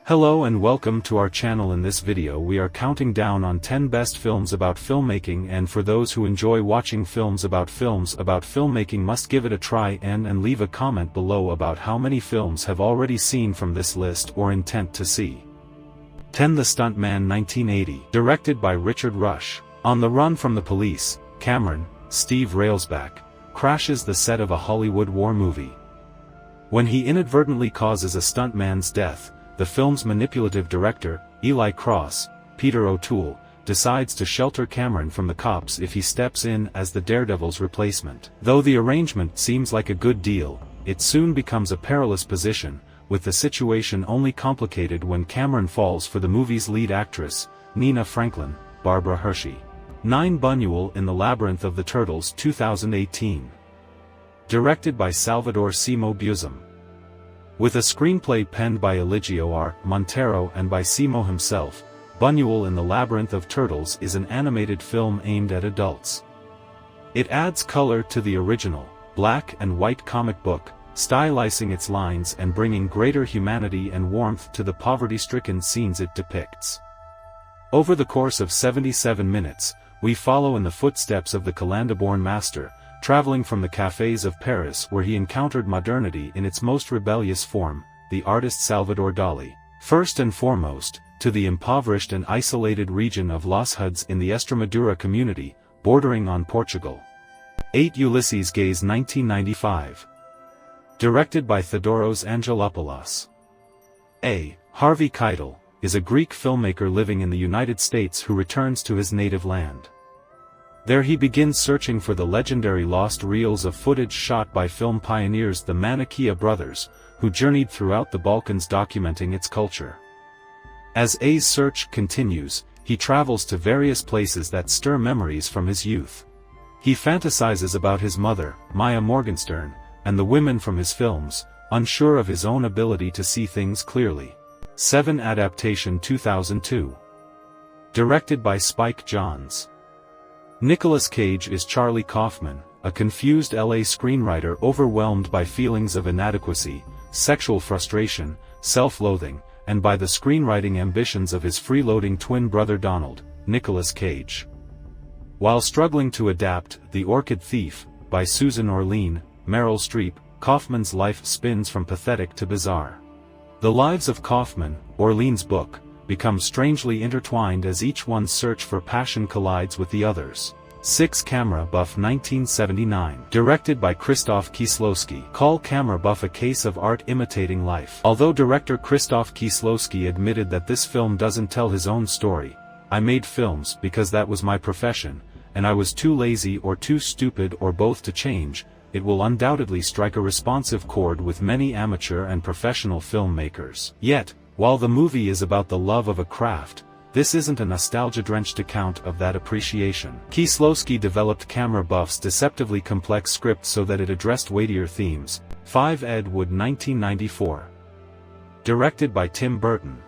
Hello and welcome to our channel. In this video we are counting down on 10 best films about filmmaking, and for those who enjoy watching films about filmmaking must give it a try and leave a comment below about how many films have already seen from this list or intent to see. 10. The Stuntman, 1980, directed by Richard Rush. On the run from the police, Cameron, Steve Railsback, crashes the set of a Hollywood war movie. When he inadvertently causes a stuntman's death, the film's manipulative director, Eli Cross, Peter O'Toole, decides to shelter Cameron from the cops if he steps in as the Daredevil's replacement. Though the arrangement seems like a good deal, it soon becomes a perilous position, with the situation only complicated when Cameron falls for the movie's lead actress, Nina Franklin, Barbara Hershey. 9. Buñuel in the Labyrinth of the Turtles, 2018. Directed by Salvador Simo Buzum. With a screenplay penned by Eligio R. Montero and by Simo himself, Buñuel in the Labyrinth of Turtles is an animated film aimed at adults. It adds color to the original, black and white comic book, stylizing its lines and bringing greater humanity and warmth to the poverty-stricken scenes it depicts. Over the course of 77 minutes, we follow in the footsteps of the Calanda-born master, traveling from the cafes of Paris where he encountered modernity in its most rebellious form, the artist Salvador Dali. First and foremost, to the impoverished and isolated region of Los Huds in the Estremadura community, bordering on Portugal. 8. Ulysses Gaze, 1995. Directed by Theodoros Angelopoulos. Harvey Keitel is a Greek filmmaker living in the United States who returns to his native land. There he begins searching for the legendary lost reels of footage shot by film pioneers the Manikia brothers, who journeyed throughout the Balkans documenting its culture. As A's search continues, he travels to various places that stir memories from his youth. He fantasizes about his mother, Maya Morgenstern, and the women from his films, unsure of his own ability to see things clearly. 7. Adaptation, 2002. Directed by Spike Jonze. Nicolas Cage is Charlie Kaufman, a confused LA screenwriter overwhelmed by feelings of inadequacy, sexual frustration, self-loathing, and by the screenwriting ambitions of his freeloading twin brother Donald, Nicolas Cage. While struggling to adapt The Orchid Thief, by Susan Orlean, Meryl Streep, Kaufman's life spins from pathetic to bizarre. The lives of Kaufman, Orlean's book, become strangely intertwined as each one's search for passion collides with the others. 6. Camera Buff, 1979. Directed by Krzysztof Kieślowski. Call Camera Buff a case of art imitating life. Although director Krzysztof Kieślowski admitted that this film doesn't tell his own story, "I made films because that was my profession, and I was too lazy or too stupid or both to change," it will undoubtedly strike a responsive chord with many amateur and professional filmmakers. Yet, while the movie is about the love of a craft, this isn't a nostalgia-drenched account of that appreciation. Kieślowski developed Camera Buff's deceptively complex script so that it addressed weightier themes. 5. Ed Wood, 1994. Directed by Tim Burton.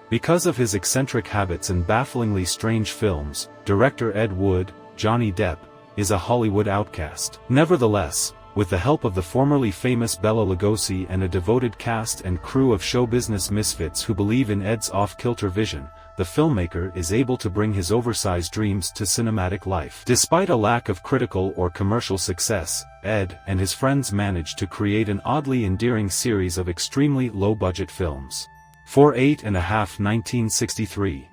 Because of his eccentric habits and bafflingly strange films, director Ed Wood, Johnny Depp, is a Hollywood outcast. Nevertheless, with the help of the formerly famous Bela Lugosi and a devoted cast and crew of show business misfits who believe in Ed's off-kilter vision, the filmmaker is able to bring his oversized dreams to cinematic life. Despite a lack of critical or commercial success, Ed and his friends managed to create an oddly endearing series of extremely low-budget films. 4. 8½, 1963.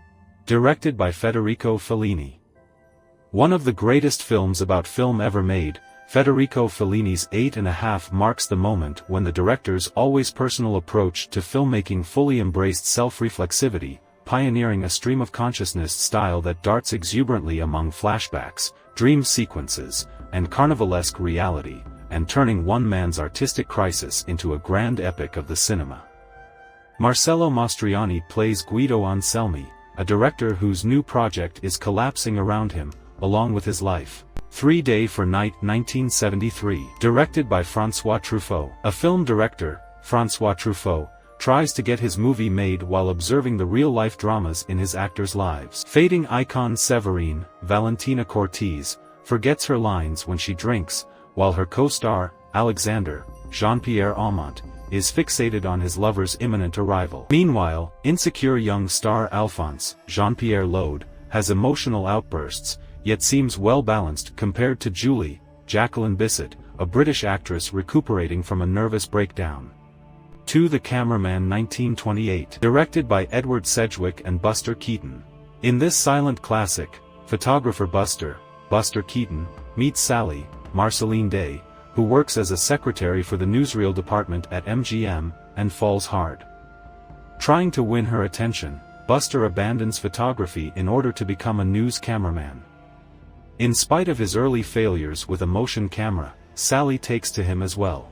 Directed by Federico Fellini. One of the greatest films about film ever made, Federico Fellini's 8½, marks the moment when the director's always personal approach to filmmaking fully embraced self-reflexivity, pioneering a stream-of-consciousness style that darts exuberantly among flashbacks, dream sequences, and carnivalesque reality, and turning one man's artistic crisis into a grand epic of the cinema. Marcello Mastroianni plays Guido Anselmi, a director whose new project is collapsing around him, along with his life. 3 Day for Night, 1973. Directed by François Truffaut. A film director, François Truffaut, tries to get his movie made while observing the real-life dramas in his actors' lives. Fading icon Séverine, Valentina Cortez, forgets her lines when she drinks, while her co-star, Alexander, Jean-Pierre Aumont, is fixated on his lover's imminent arrival. Meanwhile, insecure young star Alphonse, Jean-Pierre Lode, has emotional outbursts, yet seems well-balanced compared to Julie, Jacqueline Bisset, a British actress recuperating from a nervous breakdown. To the Cameraman 1928, directed by Edward Sedgwick and Buster Keaton. In this silent classic, photographer Buster Keaton, meets Sally, Marceline Day, who works as a secretary for the newsreel department at MGM, and falls hard. Trying to win her attention, Buster abandons photography in order to become a news cameraman. In spite of his early failures with a motion camera, Sally takes to him as well.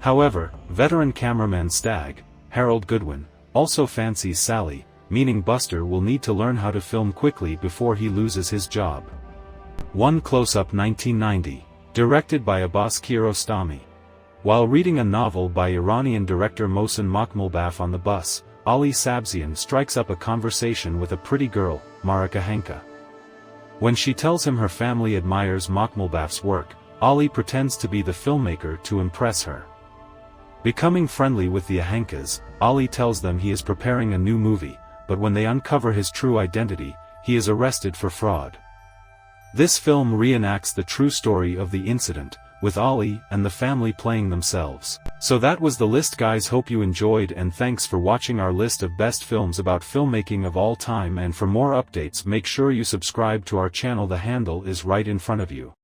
However, veteran cameraman Stag, Harold Goodwin, also fancies Sally, meaning Buster will need to learn how to film quickly before he loses his job. One Close-Up 1990, directed by Abbas Kiarostami. While reading a novel by Iranian director Mohsen Makhmalbaf on the bus, Ali Sabzian strikes up a conversation with a pretty girl, Marika Henka. When she tells him her family admires Makhmalbaf's work, Ali pretends to be the filmmaker to impress her. Becoming friendly with the Ahenkas, Ali tells them he is preparing a new movie, but when they uncover his true identity, he is arrested for fraud. This film reenacts the true story of the incident, with Ali and the family playing themselves. So that was the list, guys. Hope you enjoyed, and thanks for watching our list of best films about filmmaking of all time, and for more updates make sure you subscribe to our channel. The handle is right in front of you.